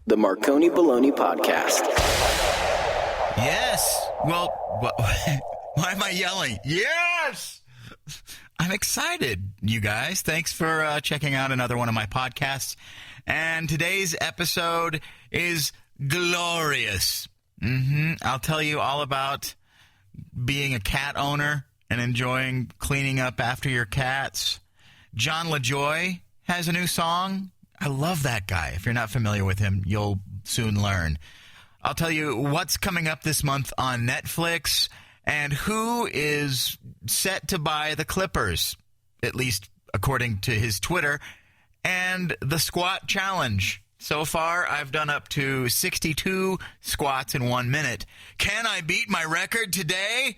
the Marconi Bologna Podcast. Yes. Well, why am I yelling? Yes! I'm excited, you guys. Thanks for checking out another one of my podcasts. And today's episode is glorious. I'll tell you all about being a cat owner and enjoying cleaning up after your cats. John LaJoy has a new song. I love that guy. If you're not familiar with him, you'll soon learn. I'll tell you what's coming up this month on Netflix and who is set to buy the Clippers, at least according to his Twitter, and the squat challenge. So far, I've done up to 62 squats in 1 minute. Can I beat my record today?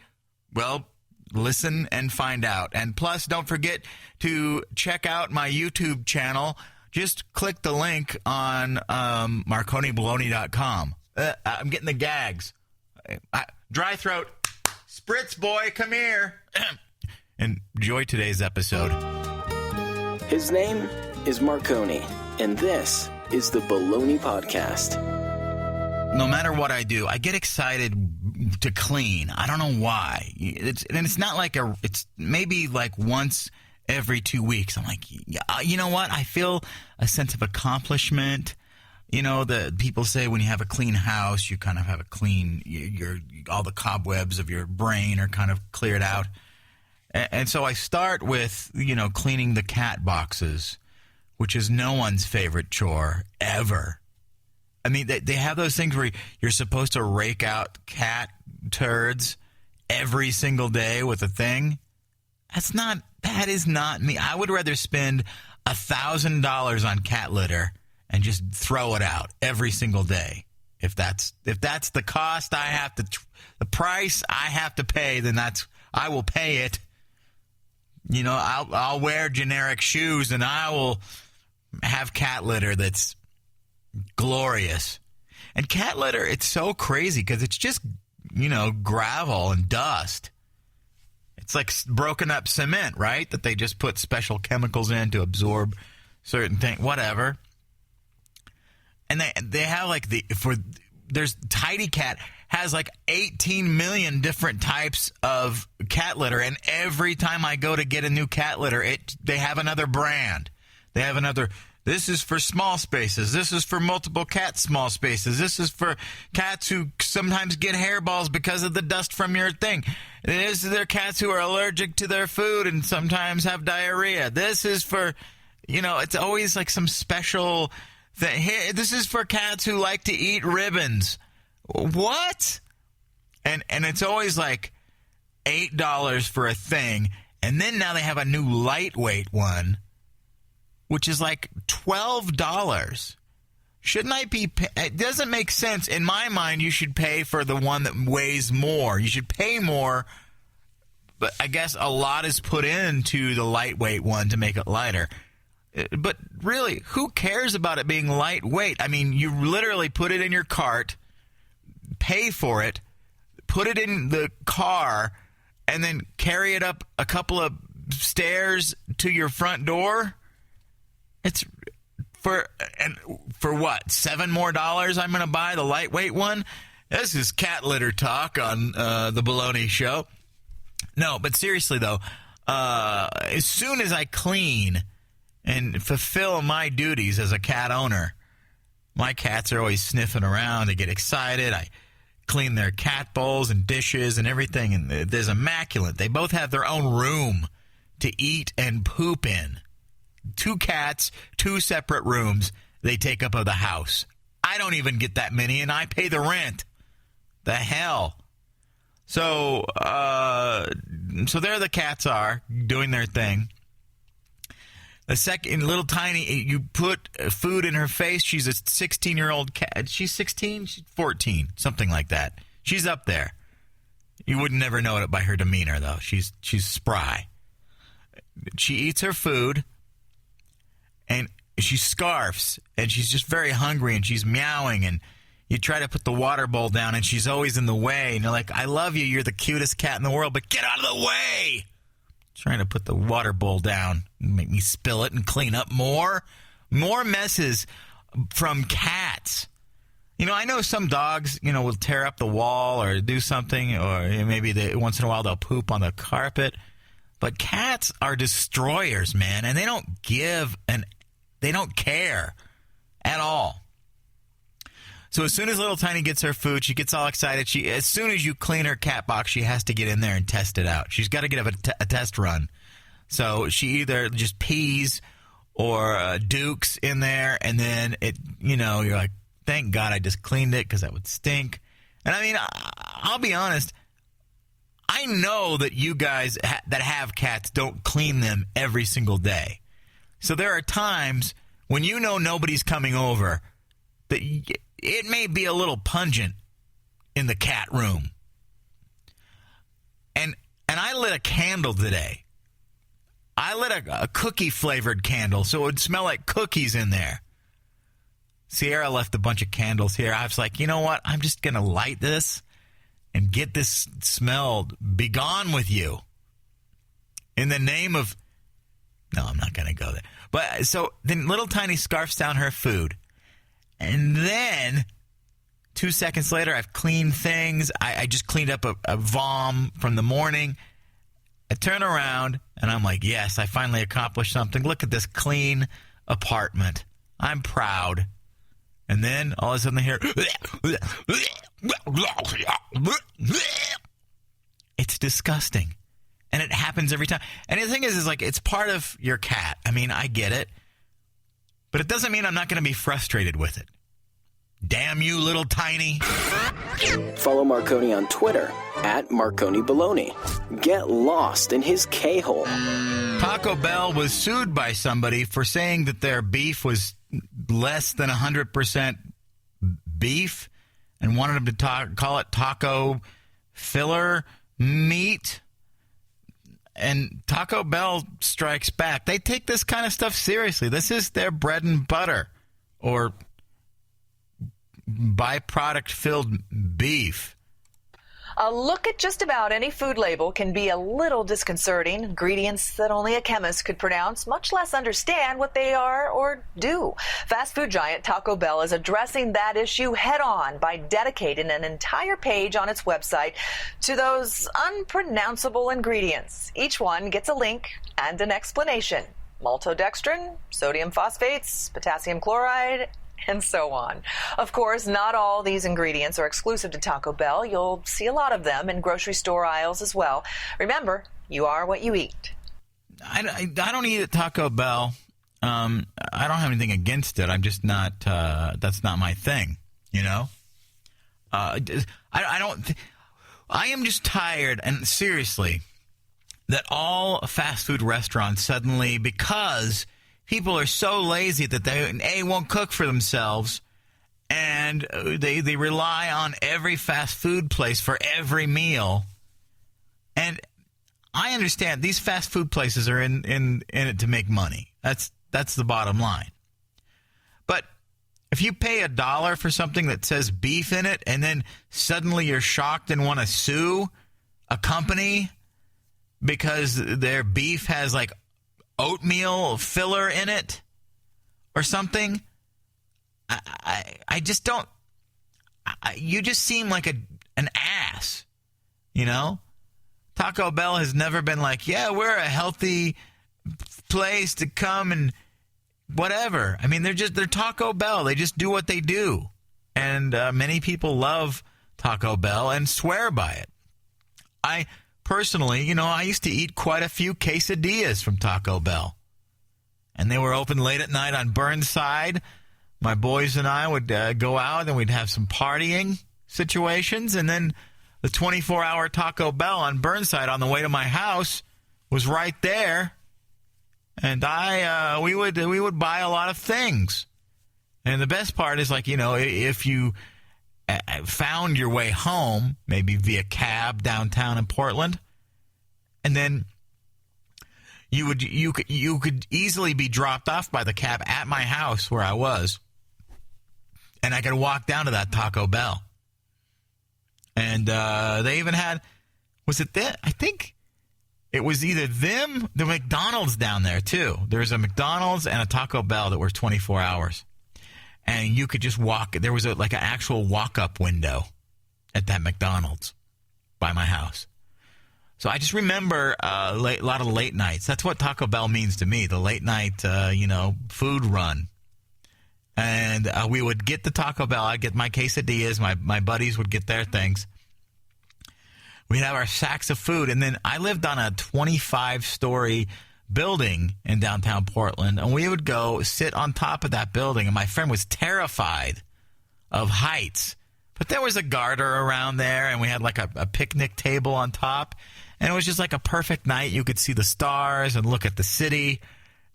Well, listen and find out. And plus, don't forget to check out my YouTube channel. Just click the link on MarconiBologna.com. I'm getting the gags. Dry throat. Spritz boy, come here. Enjoy today's episode. His name is Marconi, and this is the Bologna Podcast. No matter what I do, I get excited to clean. I don't know why. It's not like it's maybe like once every 2 weeks. I'm like, you know what? I feel a sense of accomplishment. You know, the people say when you have a clean house, you kind of have a clean, all the cobwebs of your brain are kind of cleared out. And so I start with, cleaning the cat boxes, which is no one's favorite chore ever. I mean, they have those things where you're supposed to rake out cat turds every single day with a thing. That is not me. I would rather spend $1,000 on cat litter and just throw it out every single day. If that's the cost I have to, the price I have to pay, then I will pay it. I'll wear generic shoes and I will have cat litter that's glorious. And cat litter, it's so crazy because it's just, gravel and dust. It's like broken up cement, right? That they just put special chemicals in to absorb certain things, whatever. And they have there's Tidy Cat has like 18 million different types of cat litter. And every time I go to get a new cat litter, they have another brand. They have another. This is for small spaces. This is for multiple cat small spaces. This is for cats who sometimes get hairballs because of the dust from your thing. This is their cats who are allergic to their food and sometimes have diarrhea. This is for, it's always like some special thing. Here, this is for cats who like to eat ribbons. What? And it's always like $8 for a thing. And then now they have a new lightweight one, which is like $12. Shouldn't I be it doesn't make sense. In my mind, you should pay for the one that weighs more. You should pay more, but I guess a lot is put into the lightweight one to make it lighter. But really, who cares about it being lightweight? I mean, you literally put it in your cart, pay for it, put it in the car, and then carry it up a couple of stairs to your front door? It's for what? $7 more I'm going to buy the lightweight one? This is cat litter talk on the Bologna Show. No, but seriously though, as soon as I clean and fulfill my duties as a cat owner, my cats are always sniffing around. They get excited. I clean their cat bowls and dishes and everything, and there's immaculate. They both have their own room to eat and poop in. 2 cats, 2 separate rooms they take up of the house. I don't even get that many, and I pay the rent. The hell. So there the cats are doing their thing. The second, little tiny, you put food in her face. She's a 16-year-old cat. She's 16? She's 14, something like that. She's up there. You would never know it by her demeanor, though. She's spry. She eats her food. And she scarfs, and she's just very hungry, and she's meowing, and you try to put the water bowl down, and she's always in the way. And you're like, I love you. You're the cutest cat in the world, but get out of the way. Trying to put the water bowl down and make me spill it and clean up more messes from cats. I know some dogs, will tear up the wall or do something, or maybe once in a while they'll poop on the carpet. But cats are destroyers, man, and they don't care at all. So as soon as little Tiny gets her food, she gets all excited. As soon as you clean her cat box, she has to get in there and test it out. She's got to get a test run. So she either just pees or dukes in there, and then you're like, thank God I just cleaned it because that would stink. And I mean, I'll be honest. I know that you guys that have cats don't clean them every single day. So there are times when nobody's coming over that it may be a little pungent in the cat room. And I lit a candle today. I lit a cookie-flavored candle, so it would smell like cookies in there. Sierra left a bunch of candles here. I was like, you know what? I'm just going to light this and get this smell. Be gone with you. In the name of... No, I'm not going to go there. But so then little Tiny scarfs down her food. And then 2 seconds later, I've cleaned things. I just cleaned up a vom from the morning. I turn around, and I'm like, yes, I finally accomplished something. Look at this clean apartment. I'm proud. And then all of a sudden I hear, it's disgusting. And it happens every time. And the thing is like, it's part of your cat. I mean, I get it. But it doesn't mean I'm not going to be frustrated with it. Damn you, little Tiny. Follow Marconi on Twitter @Marconi Bologna. Get lost in his K-hole. Taco Bell was sued by somebody for saying that their beef was less than 100% beef and wanted them to call it taco filler meat. And Taco Bell strikes back. They take this kind of stuff seriously. This is their bread and butter, or byproduct-filled beef. A look at just about any food label can be a little disconcerting. Ingredients that only a chemist could pronounce, much less understand what they are or do. Fast food giant Taco Bell is addressing that issue head-on by dedicating an entire page on its website to those unpronounceable ingredients. Each one gets a link and an explanation. Maltodextrin, sodium phosphates, potassium chloride, and so on. Of course, not all these ingredients are exclusive to Taco Bell. You'll see a lot of them in grocery store aisles as well. Remember, you are what you eat. I don't eat at Taco Bell. I don't have anything against it. I'm just not, that's not my thing, I am just tired, and seriously, that all fast food restaurants suddenly, because people are so lazy that they won't cook for themselves, and they rely on every fast food place for every meal. And I understand these fast food places are in it to make money. That's the bottom line. But if you pay $1 for something that says beef in it, and then suddenly you're shocked and want to sue a company because their beef has like oatmeal filler in it or something, I just don't. You just seem like an ass, Taco Bell has never been like, yeah, we're a healthy place to come and whatever. I mean, they're Taco Bell. They just do what they do, and many people love Taco Bell and swear by it. I personally, I used to eat quite a few quesadillas from Taco Bell. And they were open late at night on Burnside. My boys and I would go out and we'd have some partying situations. And then the 24-hour Taco Bell on Burnside on the way to my house was right there. And we would buy a lot of things. And the best part is, like, if you found your way home, maybe via cab downtown in Portland, and then you could easily be dropped off by the cab at my house where I was, and I could walk down to that Taco Bell. And they even had, was it that? I think it was either them, the McDonald's down there too. There's a McDonald's and a Taco Bell that were 24 hours. and you could just walk. There was like an actual walk-up window at that McDonald's by my house. So I just remember a lot of late nights. That's what Taco Bell means to me, the late night, food run. And we would get the Taco Bell. I'd get my quesadillas. My buddies would get their things. We'd have our sacks of food. And then I lived on a 25-story building in downtown Portland. And we would go sit on top of that building. And my friend was terrified of heights. But there was a garter around there. And we had like a picnic table on top. And it was just like a perfect night. You could see the stars and look at the city.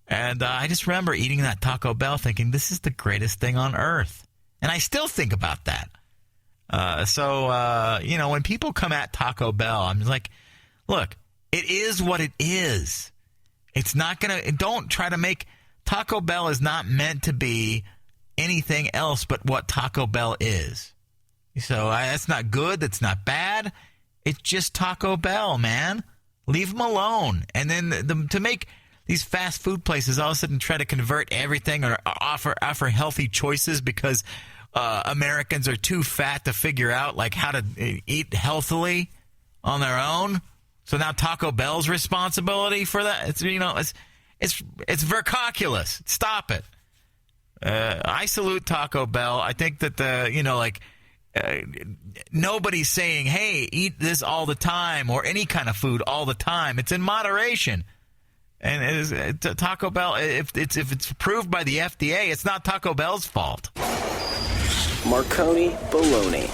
And I just remember eating that Taco Bell thinking, this is the greatest thing on earth. And I still think about that. When people come at Taco Bell, I'm like, look, it is what it is. It's not going to – don't try to make – Taco Bell is not meant to be anything else but what Taco Bell is. So that's not good. That's not bad. It's just Taco Bell, man. Leave them alone. And then to make – these fast food places all of a sudden try to convert everything or offer healthy choices because Americans are too fat to figure out like how to eat healthily on their own. So now Taco Bell's responsibility for that. It's vercoculous. Stop it. I salute Taco Bell. I think that nobody's saying, hey, eat this all the time or any kind of food all the time. It's in moderation. And Taco Bell, if it's approved by the FDA, it's not Taco Bell's fault. Marconi Bologna.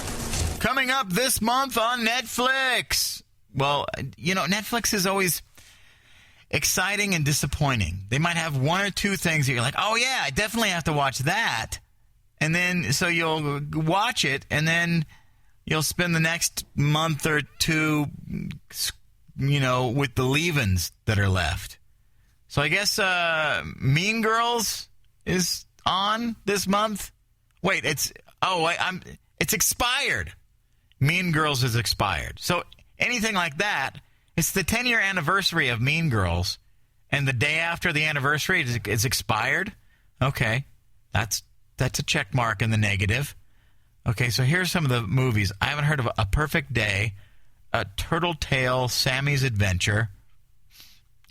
Coming up this month on Netflix. Well, Netflix is always exciting and disappointing. They might have one or two things that you're like, oh, yeah, I definitely have to watch that. And then so you'll watch it, and then you'll spend the next month or two, with the leave-ins that are left. So I guess Mean Girls is on this month. Wait, it's expired. Mean Girls is expired. So anything like that, it's the 10-year anniversary of Mean Girls, and the day after the anniversary it's expired. Okay, that's a check mark in the negative. Okay, so here's some of the movies. I haven't heard of A Perfect Day, A Turtle Tale, Sammy's Adventure,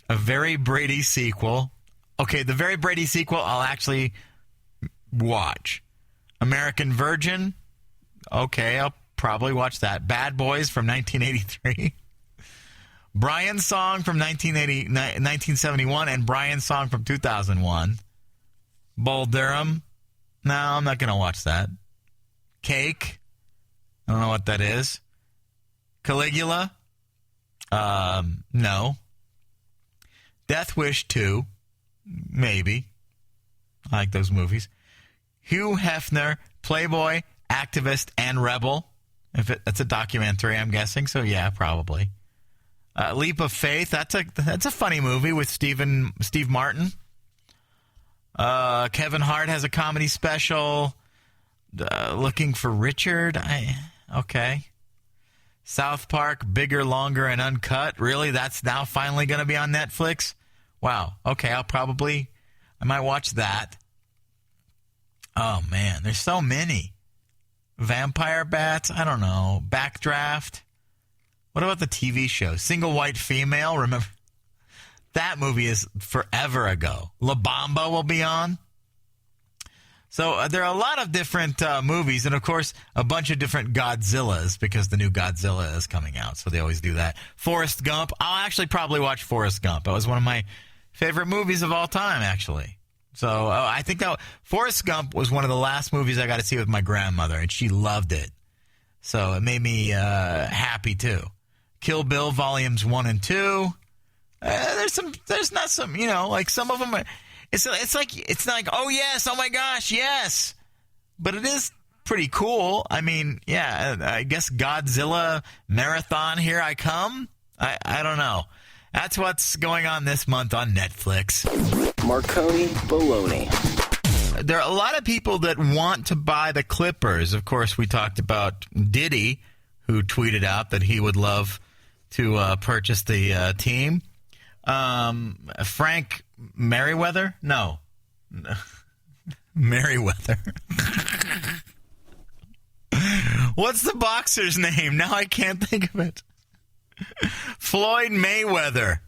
A Very Brady Sequel. Okay, the Very Brady Sequel I'll actually watch. American Virgin. Okay, I'll probably watch that. Bad Boys from 1983. Brian's Song from 1971 and Brian's Song from 2001. Bull Durham. No, I'm not going to watch that. Cake. I don't know what that is. Caligula. No. Death Wish 2, maybe. I like those movies. Hugh Hefner, Playboy, activist, and rebel. That's a documentary, I'm guessing. So yeah, probably. Leap of Faith. That's a funny movie with Steve Martin. Kevin Hart has a comedy special. Looking for Richard. Okay. South Park, Bigger, Longer, and Uncut. Really? That's now finally going to be on Netflix? Wow. Okay, I might watch that. Oh, man, there's so many. Vampire Bats? I don't know. Backdraft? What about the TV show? Single White Female? Remember? That movie is forever ago. La Bamba will be on. So there are a lot of different movies, and of course, a bunch of different Godzillas, because the new Godzilla is coming out, so they always do that. Forrest Gump. I'll actually probably watch Forrest Gump. It was one of my favorite movies of all time, actually. So I think that Forrest Gump was one of the last movies I got to see with my grandmother, and she loved it. So it made me happy, too. Kill Bill Volumes 1 and 2. There's not some, like some of them are... It's not like, oh, yes, oh, my gosh, yes. But it is pretty cool. I mean, yeah, I guess Godzilla Marathon, Here I Come. I don't know. That's what's going on this month on Netflix. Marconi Bologna. There are a lot of people that want to buy the Clippers. Of course, we talked about Diddy, who tweeted out that he would love to purchase the team. Frank Merriweather? No. Merriweather. What's the boxer's name? Now I can't think of it. Floyd Mayweather.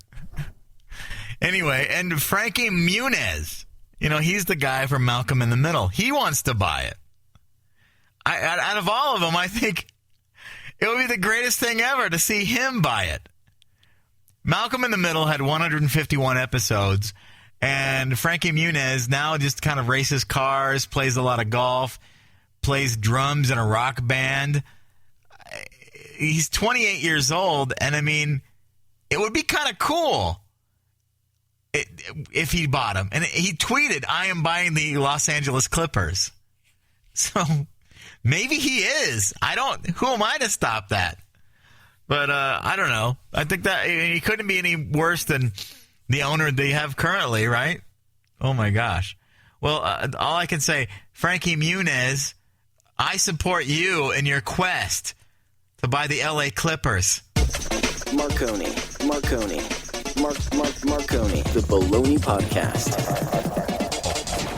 Anyway, and Frankie Muniz. He's the guy from Malcolm in the Middle. He wants to buy it. Out of all of them, I think it would be the greatest thing ever to see him buy it. Malcolm in the Middle had 151 episodes, and Frankie Muniz now just kind of races cars, plays a lot of golf, plays drums in a rock band. He's 28 years old, and I mean, it would be kind of cool if he bought him. And he tweeted, "I am buying the Los Angeles Clippers." So maybe he is. Who am I to stop that? But I don't know. I think that he couldn't be any worse than the owner they have currently, right? Oh, my gosh. Well, all I can say, Frankie Muniz, I support you in your quest to buy the L.A. Clippers. Marconi, the Bologna Podcast.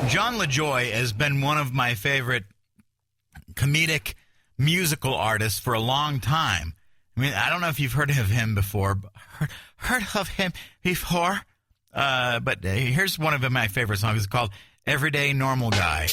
John LaJoy has been one of my favorite comedic musical artists for a long time. I mean, I don't know if you've heard of him before. But here's one of my favorite songs. It's called Everyday Normal Guy.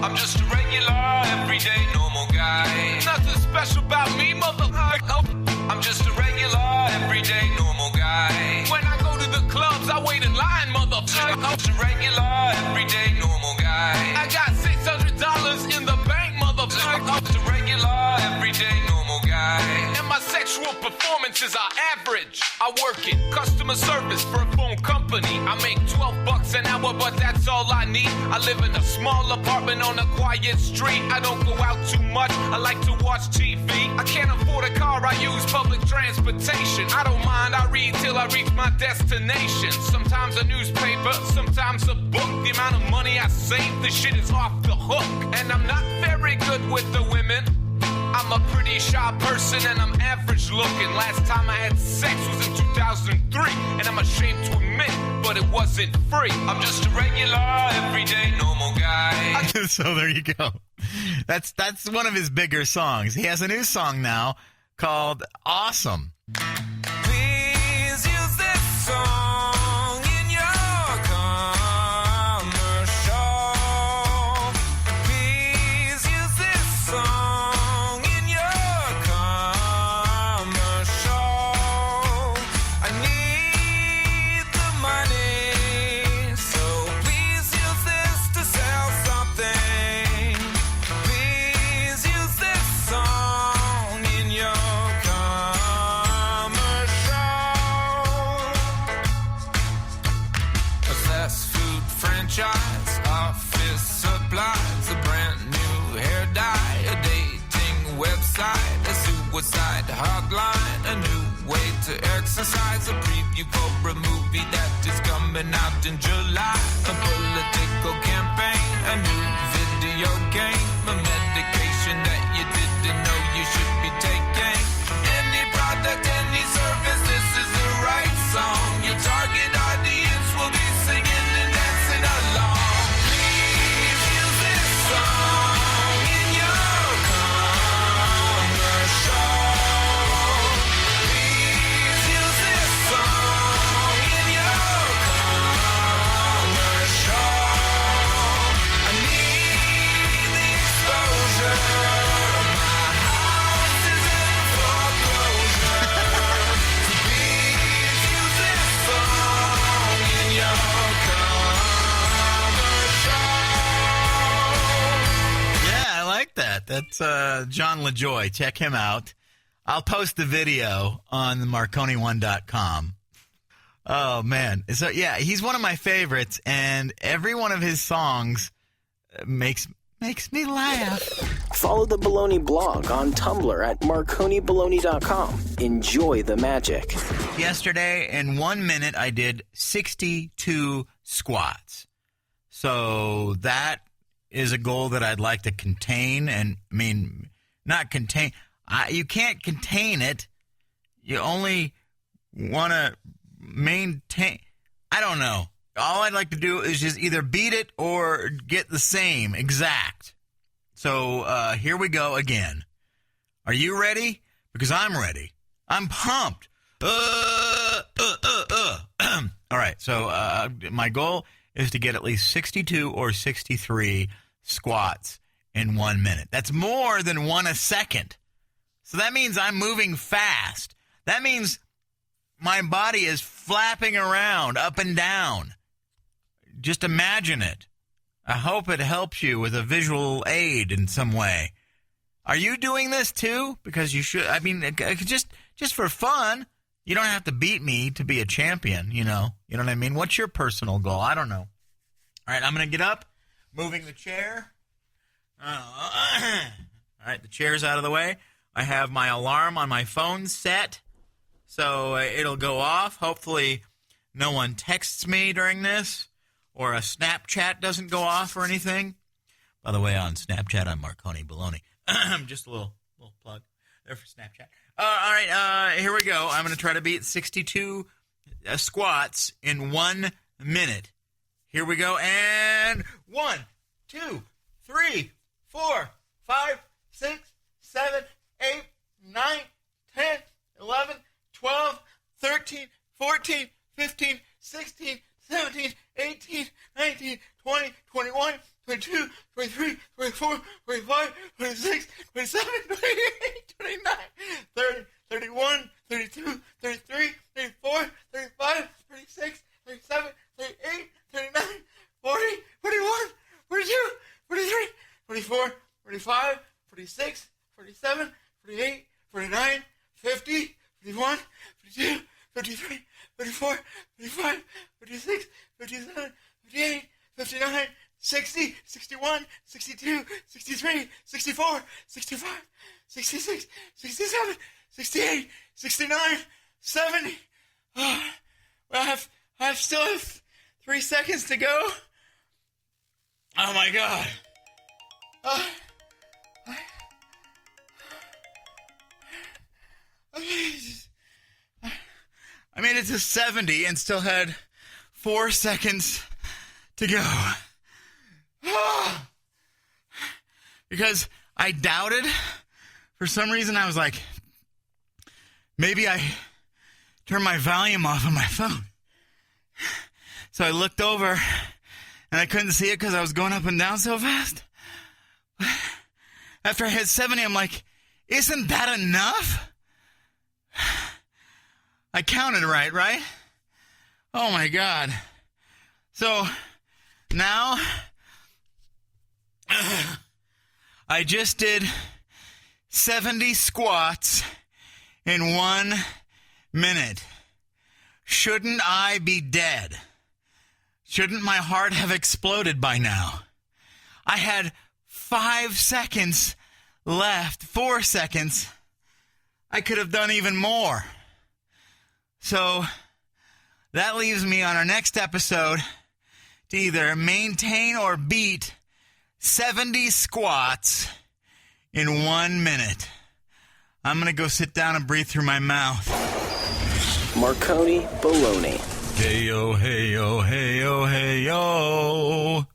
I'm just a regular, everyday normal guy. Nothing special about me, motherfucker. I'm just a regular, everyday normal guy. When I go to the clubs, I wait in line, motherfucker. I'm just a regular, everyday normal guy. I got $600 in the bank, motherfucker. I'm just a regular, everyday normal guy. And my sexual performances are average. I work in customer service for a phone company. I make $12 an hour, but that's all I need. I live in a small apartment on a quiet street. I don't go out too much. I like to watch TV. I can't afford a car. I use public transportation. I don't mind. I read till I reach my destination. Sometimes a newspaper, sometimes a book. The amount of money I save, this shit is off the hook. And I'm not very good with the women. I'm a pretty shy person and I'm average looking. Last time I had sex was in 2003, and I'm ashamed to admit, but it wasn't free. I'm just a regular, everyday, normal guy. So there you go. That's one of his bigger songs. He has a new song now called Awesome. Please use this song in your commercial. Please use this song in your commercial. I need the money, so please use this to sell something. Please use this song in your a fast food franchise, office supplies, a brand new hair dye, a dating website, a suicide hotline, a new way to exercise, a preview for a movie that is coming out in July, a political campaign, a new video game, a medication that you didn't know you should be taking. Any product, any service, this is the right song. Your target audience will be singing and dancing along. Please use this song in your commercial. Please use this song in your commercial. I need the exposure. My house is in foreclosure. So please use this song in your commercial. Yeah, I like that. That's John LaJoy. Check him out. I'll post the video on Marconi1.com. Oh, man. So, yeah, he's one of my favorites, and every one of his songs makes me laugh. Follow the Bologna blog on Tumblr at marconibologna.com. Enjoy the magic. Yesterday, in 1 minute, I did 62 squats. So that is a goal that I'd like to contain. And, I mean, not contain. You can't contain it. You only want to maintain. I don't know. all I'd like to do is just either beat it or get the same exact. So here we go again. Are you ready? Because I'm ready. I'm pumped. All right, so my goal is to get at least 62 or 63 squats in 1 minute. That's more than one a second. So that means I'm moving fast. That means my body is flapping around up and down. Just imagine it. I hope it helps you with a visual aid in some way. Are you doing this too? Because you should. I mean, just for fun. You don't have to beat me to be a champion, you know. You know what I mean? What's your personal goal? I don't know. All right, I'm going to get up, moving the chair. All right, the chair's out of the way. I have my alarm on my phone set, so it'll go off. Hopefully no one texts me during this, or a Snapchat doesn't go off or anything. By the way, on Snapchat, I'm Marconi Bologna. Just a little plug there for Snapchat. All right, here we go. I'm going to try to beat 62 squats in 1 minute. Here we go, and 1, 2, 3, 4, 5, 6, 7, 8, 9, 10, 11, 12, 13, 14, 15, 16, 17, 18, 19, 20, 21, 22, 23, 24, 25, 26, 27, 28, 29, 30, 31, 32, 33, 34, 35, 36, 37, 38, 39, 40, 41, 42, 43, 44, 45, 46, 47, 48, 49, 50, 51, 52, 53, 54, 55, 56, 57, 58, 59, 60, 61, 62, 63, 64, 65, 66, 67, 68, 69, 70. Oh, well, I still have 3 seconds to go. Oh my God. I made it to 70 and still had 4 seconds to go. Because I doubted. For some reason, I was like, maybe I turned my volume off on my phone. So I looked over, and I couldn't see it because I was going up and down so fast. After I hit 70, I'm like, isn't that enough? I counted right? Oh, my God. So now I just did 70 squats in 1 minute. Shouldn't I be dead? Shouldn't my heart have exploded by now? I had 5 seconds left, 4 seconds. I could have done even more. So that leaves me on our next episode to either maintain or beat 70 squats in 1 minute. I'm going to go sit down and breathe through my mouth. Marconi Bologna. Hey-yo, hey-yo, hey-yo, hey-yo.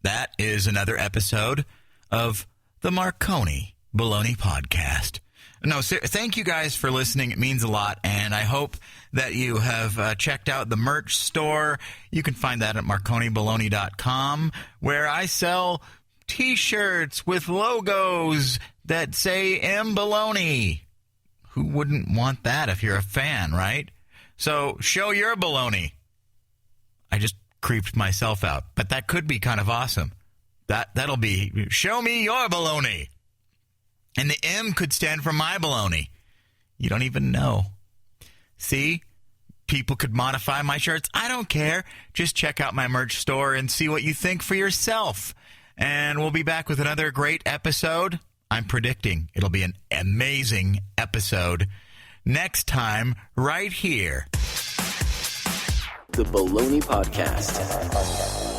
That is another episode of the Marconi Bologna Podcast. No, thank you guys for listening. It means a lot, and I hope that you have checked out the merch store. You can find that at marconibologna.com, where I sell T-shirts with logos that say M. Bologna. Who wouldn't want that if you're a fan, right? So show your baloney. I just creeped myself out, but that could be kind of awesome. That'll be, show me your baloney. And the M could stand for my baloney. You don't even know. See? People could modify my shirts. I don't care. Just check out my merch store and see what you think for yourself. And we'll be back with another great episode. I'm predicting it'll be an amazing episode next time right here. The Bologna Podcast.